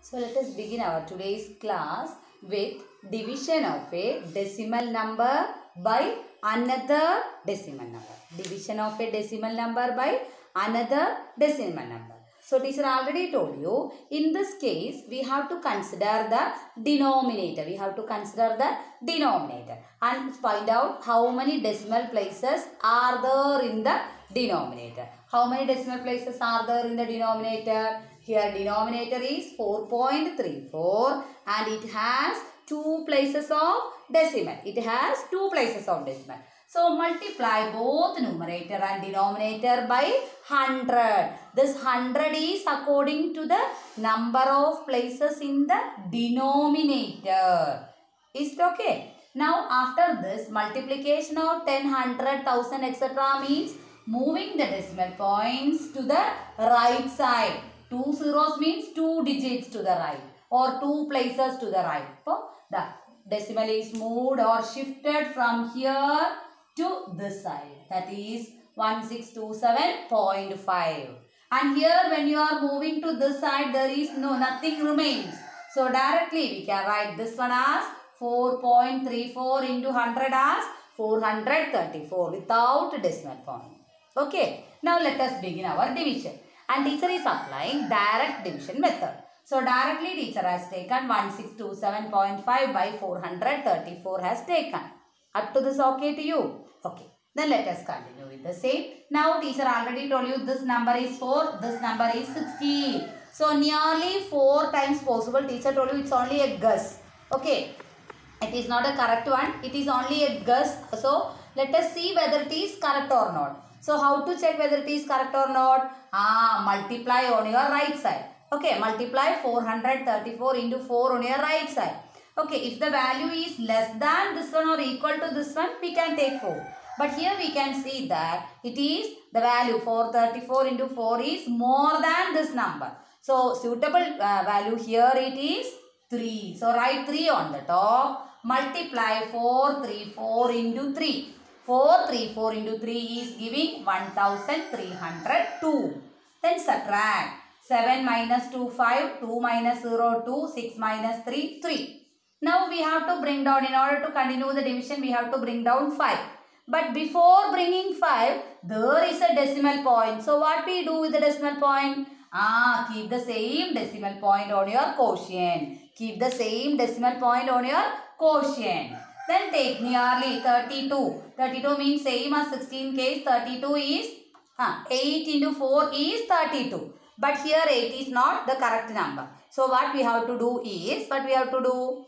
So let us begin our today's class with division of a decimal number by another decimal number. Division of a decimal number by another decimal number. So teacher already told you, in this case we have to consider the denominator. We have to consider the denominator and find out how many decimal places are there in the denominator. How many decimal places are there in the denominator? Here denominator is 4.34 and it has 2 places of decimal. It has 2 places of decimal. So multiply both numerator and denominator by 100. This 100 is according to the number of places in the denominator. Is it okay? Now after this multiplication of 10, 100, 1000 etc. means moving the decimal points to the right side. 2 zeros means 2 digits to the right or 2 places to the right. So the decimal is moved or shifted from here to this side. That is 1627.5. And here when you are moving to this side, there is nothing remains. So directly we can write this one as 4.34 into 100 as 434 without decimal point. Okay. Now let us begin our division. And teacher is applying direct division method. So directly teacher has taken 1627.5 by 434 has taken. Up to this okay to you? Okay. Then let us continue with the same. Now teacher already told you this number is 4, this number is 60. So nearly 4 times possible. Teacher told you it's only a guess. Okay. It is not a correct one. It is only a guess. So let us see whether it is correct or not. So how to check whether it is correct or not? Multiply on your right side. Okay, multiply 434 into 4 on your right side. Okay, if the value is less than this one or equal to this one, we can take 4. But here we can see that it is the value 434 into 4 is more than this number. So suitable value here it is 3. So write 3 on the top. Multiply 434 into 3. 434 into 3 is giving 1302. Then subtract 7 minus 2, 5, 2 minus 0, 2, 6 minus 3, 3. Now we have to bring down, in order to continue the division, we have to bring down 5. But before bringing 5, there is a decimal point. So what we do with the decimal point? Keep the same decimal point on your quotient. Keep the same decimal point on your quotient. Then take nearly 32. 32 means same as 16 case. 32 is 8 into 4 is 32. But here 8 is not the correct number. So what we have to do is, we have to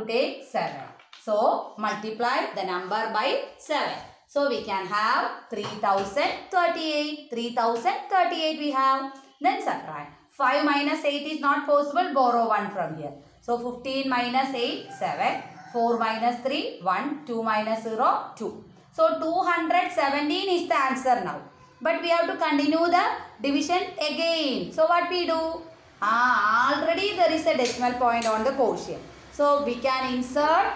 take 7. So multiply the number by 7. So we can have 3038. 3038 we have. Then subtract. 5 minus 8 is not possible. Borrow 1 from here. So 15 minus 8, 7. 4 minus 3, 1. 2 minus 0, 2. So 217 is the answer now. But we have to continue the division again. So what we do? Already there is a decimal point on the quotient. So we can insert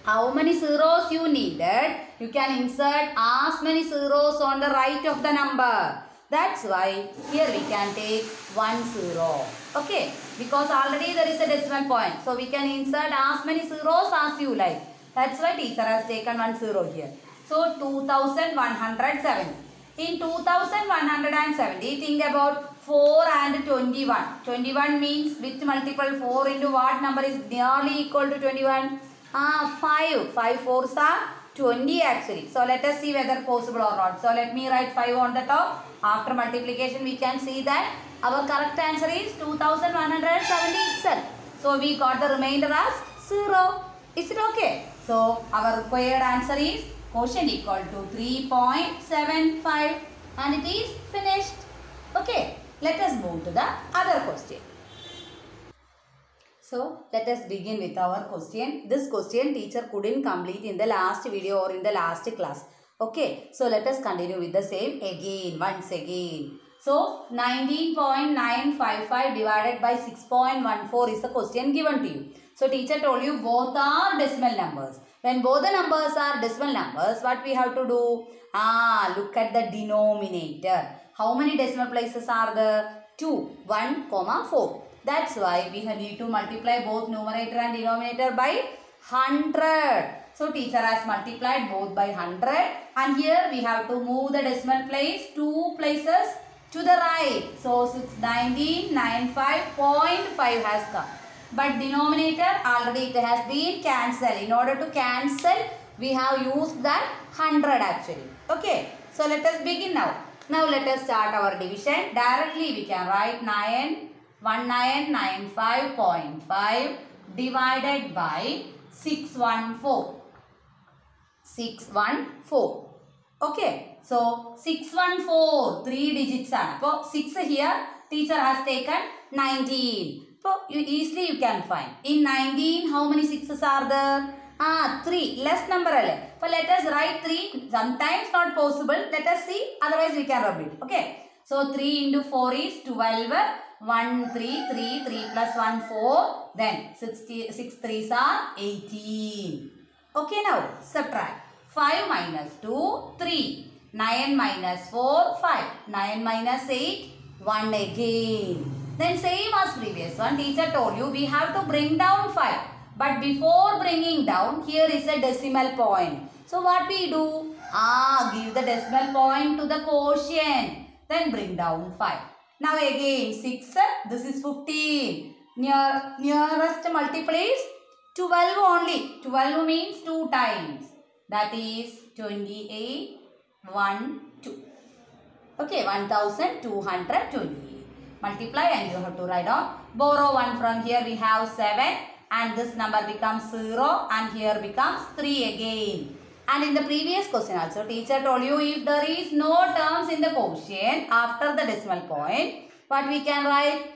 how many zeros you needed. You can insert as many zeros on the right of the number. That's why here we can take 1 0. Okay. Because already there is a decimal point. So we can insert as many zeros as you like. That's why teacher has taken 1 0 here. So 2170. In 2170, think about 4 and 21. 21 means which multiple? 4 into what number is nearly equal to 21? 5. 5 4s are 20 actually. So let us see whether possible or not. So let me write 5 on the top. After multiplication we can see that our correct answer is 2170 itself. So we got the remainder as 0. Is it okay? So our required answer is quotient equal to 3.75 and it is finished. Okay. Let us move to the other question. So let us begin with our question. This question teacher couldn't complete in the last video or in the last class. Okay. So let us continue with the same again, once again. So 19.955 divided by 6.14 is the question given to you. So teacher told you both are decimal numbers. When both the numbers are decimal numbers, what we have to do? Look at the denominator. How many decimal places are there? 2, 1, 4. That's why we need to multiply both numerator and denominator by 100. So teacher has multiplied both by 100, and here we have to move the decimal place 2 places to the right. So 1995.5 has come. But denominator already it has been cancelled. In order to cancel, we have used that 100 actually. Okay. So let us begin now. Now let us start our division. Directly we can write 1995.5 divided by 614. 614. Okay. So 614 3 digits. So 6 here teacher has taken 19. So easily you can find. In 19 how many 6s are there? 3. Less number. So let us write 3. Sometimes not possible. Let us see. Otherwise we can rub it. Okay. So 3 into 4 is 12. 1, 3, 3, 3 plus 1, 4. Then 6 3s are 18. Okay, now subtract. 5 minus 2, 3. 9 minus 4, 5. 9 minus 8, 1 again. Then same as previous one. Teacher told you we have to bring down 5. But before bringing down, here is a decimal point. So what we do? Give the decimal point to the quotient. Then bring down 5. Now again 6. This is 15. Nearest multiple is 12 only. 12 means 2 times. That is 28. 1, 2. Okay, 1228. Multiply and you have to write down. Borrow 1 from here. We have 7. And this number becomes 0. And here becomes 3 again. And in the previous question also, teacher told you if there is no terms in the quotient after the decimal point, what we can write?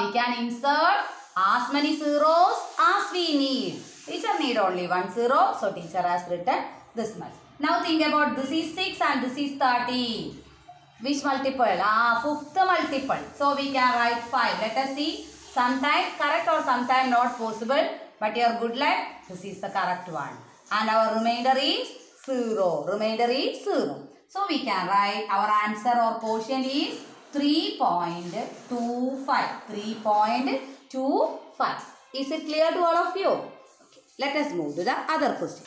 We can insert as many zeros as we need. Teacher need only 1 0. So teacher has written this much. Now think about this is 6 and this is 30. Which multiple? 5th multiple. So we can write 5. Let us see. Sometime correct or sometime not possible. But your good luck, this is the correct one. And our remainder is 0. Remainder is 0. So we can write our answer or quotient is 3.25. 3.25. Is it clear to all of you? Okay. Let us move to the other question.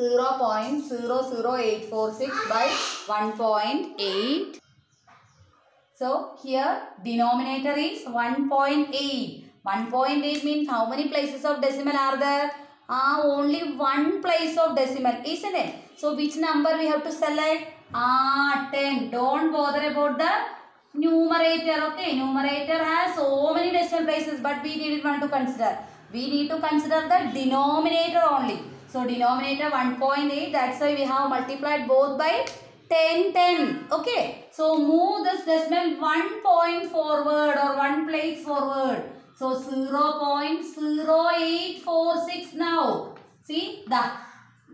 0.00846 by 1.8. So here denominator is 1.8. 1.8 means how many places of decimal are there? Only 1 place of decimal, isn't it? So which number we have to select? 10. Don't bother about the numerator. Okay, numerator has so many decimal places, but we didn't want to consider. We need to consider the denominator only. So denominator 1.8. That's why we have multiplied both by 10. Okay. So move this decimal 1 point forward or 1 place forward. So 0.0846 now. See the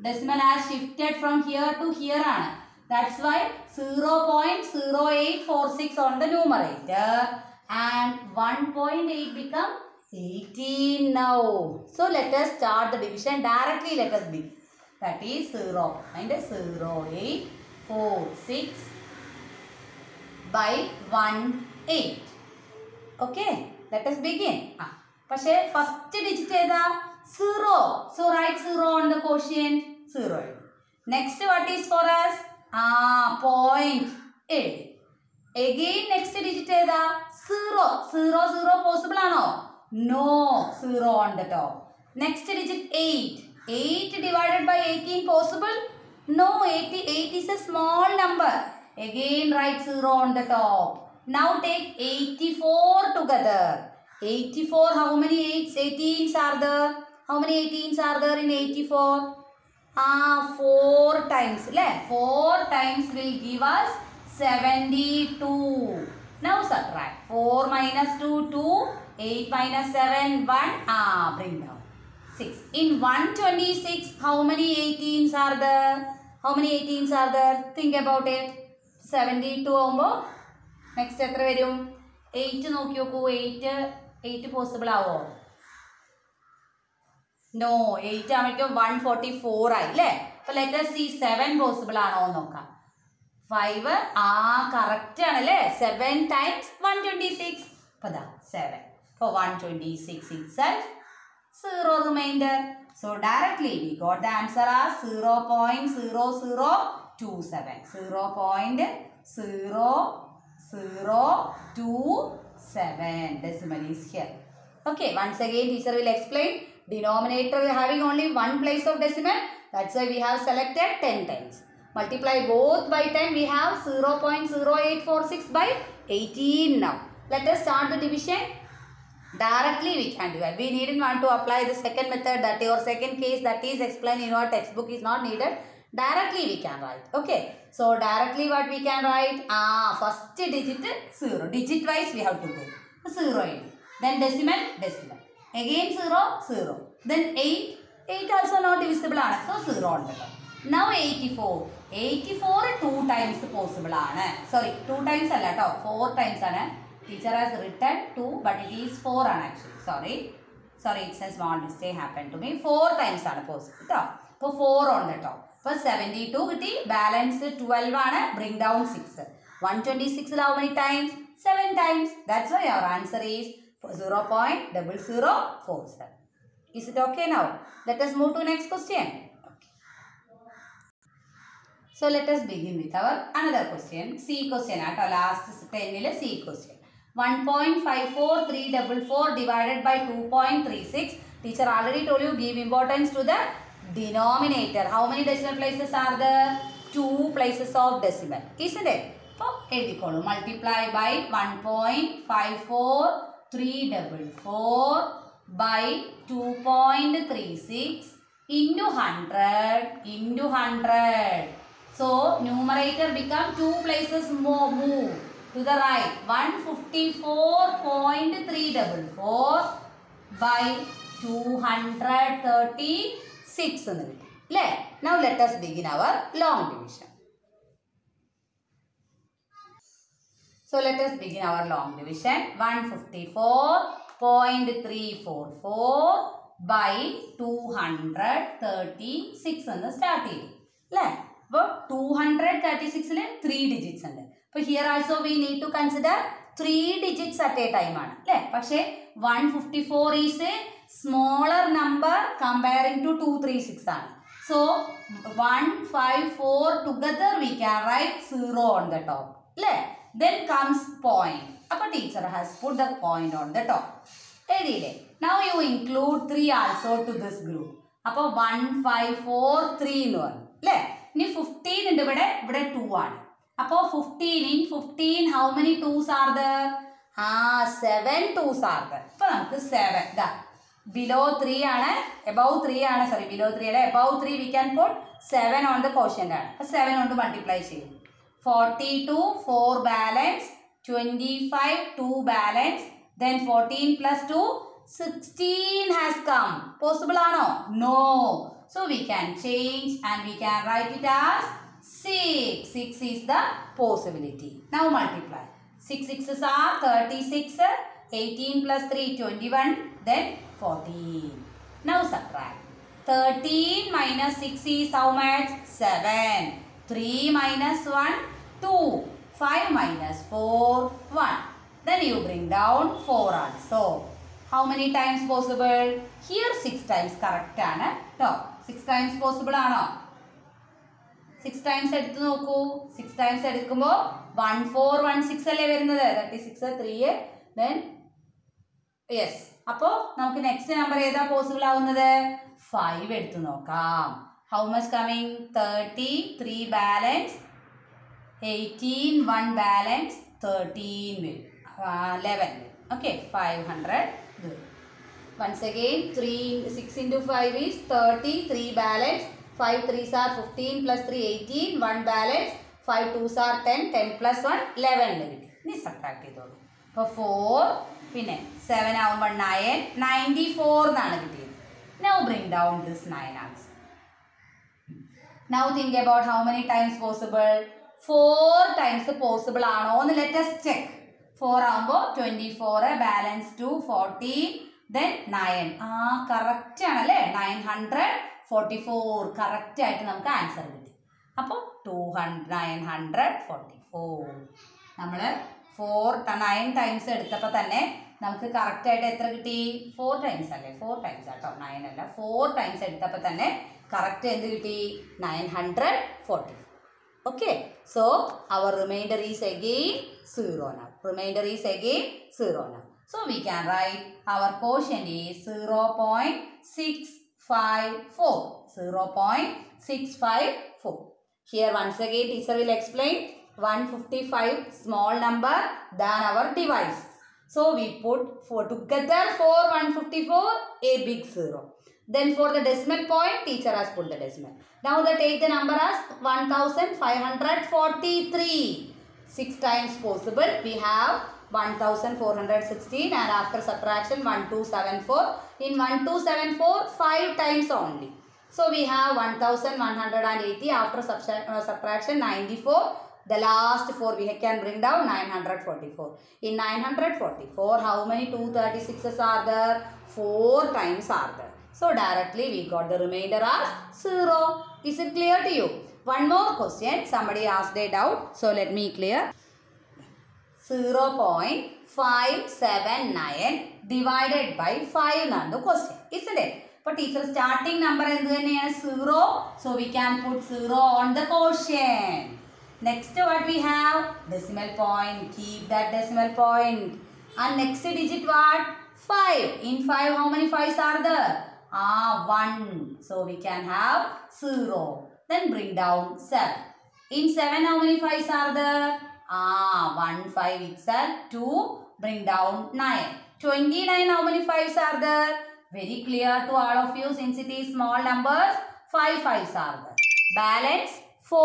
decimal has shifted from here to here. That's why 0.0846 on the numerator and 1.8 become 18 now. So let us start the division directly. Let us begin. That is 0.0846 by 1.8. Okay. Let us begin. First digit is 0. So write 0 on the quotient. 0. Next what is for us? 0.8. Again next digit is 0. 0 possible or no? 0 on the top. Next digit 8. 8 divided by 18 possible? No, 88 is a small number. Again write 0 on the top. Now take 84 together. 84, how many 18s are there? How many 18s are there in 84? 4 times. 4 times will give us 72. Now subtract. 4 minus 2, 2. 8 minus 7, 1. Bring down. 6. In 126, how many 18s are there? How many 18s are there? Think about it. 72 ombo. Next എത്ര വരും 8 നോക്കി നോക്കൂ 8 possible ആവോ no 8 ആവുമ്പോൾ 144 ആയി അല്ലേ അപ്പോൾ let us see 7 possible ആണോ എന്ന് നോക്കാം 5 കറക്റ്റ് ആണ് അല്ലേ 7 times 126 അപ്പോൾ 7. For 126 itself, 0 remainder. So directly we got the answer as 0.0027. 0.0027 decimal is here. Okay, once again teacher will explain. Denominator having only one place of decimal. That's why we have selected 10 times. Multiply both by 10. We have 0.0846 by 18 now. Let us start the division. Directly we can do it. We needn't want to apply the second method that or second case that is explained in our textbook is not needed. Directly we can write. Okay. So directly what we can write? First digit 0. Digit wise we have to go. 0. Then decimal. Again 0. Then 8. 8 also not divisible. So 0 on the top. Now 84. 84 2 times possible. Sorry, 2 times 4 times. Teacher has written 2 but it is 4 actually. Sorry, it's a small mistake happened to me. 4 times possible. So 4 on the top. So 72 balance 12 bring down 6. 126 how many times? 7 times. That's why our answer is 0.0047. Is it okay now? Let us move to next question. Okay. So let us begin with our another question. C question at our last 10 C question. 1.54344 divided by 2.36. Teacher already told you give importance to the denominator. How many decimal places are there? 2 places of decimal. Isn't it? So, multiply by 1.54344 by 2.36 into 100. So, numerator become 2 places more move. To the right, 154.344 by 236. Now let us begin our long division. So let us begin our long division. 154.344 by 236 and start it. But 236 is 3 digits. But here also we need to consider 3 digits at a time. But 154 is a smaller number comparing to 236. So 154 together we can write 0 on the top. Then comes point. Our teacher has put the point on the top. Now you include 3 also to this group. Now 1, 5, 4, 3 1. Now 15 into 2 1. Now 15 in 15 how many 2s are there? 7 2s are there. So 7. Below 3 above 3 sorry below 3 above 3 we can put 7 on the quotient. 7 on to multiply. 42 4 balance, 25 2 balance, then 14 plus 2 16 has come. Possible or no? No. So we can change and we can write it as 6. 6 is the possibility. Now multiply. 6 6s are 36. 18 plus 3 21. Then 14. Now subtract. 13 minus 6 is how much? 7. 3 minus 1 2. 5 minus 4 1. Then you bring down 4 also. How many times possible? Here 6 times correct. No. 6 times possible. 6 times eduthu nokku. 6 times edukkumbo 1 4 1 6 alle varunathu. That is 6 3 then yes. Appo namukku next number eda possible avunathu? 5 eduthu nokkam. How much coming? 30 3 balance, 18 1 balance, 13 will 11 will. Okay, 500 will. Once again 6 into 5 is 30, 3 balance, 5 3s are 15 plus 3 18, 1 balance, 5 2s are 10, 10 plus 1 11 will. This subtract it all. For 4 പിന്നെ 7 ആവുമ്പോൾ 9 94 എന്നാണ് കിട്ടിയത്. Now bring down this 9 answer. Now think about how many times possible. 4 times possible ആണോ എന്ന് let us check. 4 ആവുമ്പോൾ 24 balance 2 40 then 9. Correct ആണല്ലേ. 944 correct ആയിട്ട് നമുക്ക് ആൻസർ കിട്ടി. അപ്പോൾ 944 നമ്മൾ 9 ടൈംസ് എടുത്തപ്പോൾ തന്നെ നമുക്ക് കറക്റ്റായിട്ട് എത്ര കിട്ടി? 4 ടൈംസ് അല്ലേ? 4 ടൈംസ് ആട്ടോ, 9 അല്ല, 4 ടൈംസ് എടുത്തപ്പോൾ തന്നെ കറക്റ്റ് എന്ത് കിട്ടി? 940. Okay, so our remainder is again 0 now. Remainder is again 0 now. So we can write our quotient is 0.654. 0.654. Here once again teacher will explain 155 small number than our device. So we put together for 154 a big 0. Then for the decimal point teacher has put the decimal. Now they take the number as 1543. 6 times possible. We have 1416 and after subtraction 1274. In 1274 5 times only. So we have 1180 after subtraction 94. The last 4 we can bring down 944. In 944 how many 236s are there? 4 times are there. So directly we got the remainder as 0. Is it clear to you? One more question. Somebody asked a doubt. So let me clear. 0.579 divided by 5 is the question. Isn't it? But teacher starting number is 0. So we can put 0 on the quotient. Next what we have? Decimal point. Keep that decimal point. And next digit what? 5. In 5 how many 5s are there? 1. So we can have 0. Then bring down 7. In 7 how many 5s are there? 1 5 itself. 2. Bring down 9. 29 how many 5s are there? Very clear to all of you since it is small numbers. 5 5s are there. Balance 4.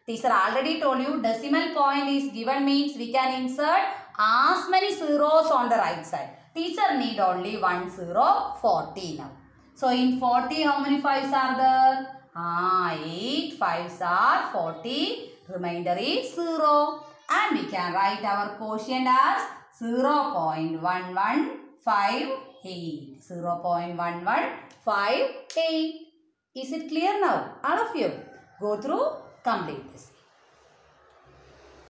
Teacher already told you decimal point is given means we can insert as many zeros on the right side. Teacher need only 1 0, 40 now. So in 40 how many 5s are there? 8 5s are 40. Remainder is 0. And we can write our quotient as 0.1158. 0.1158. Is it clear now? All of you go through, complete this.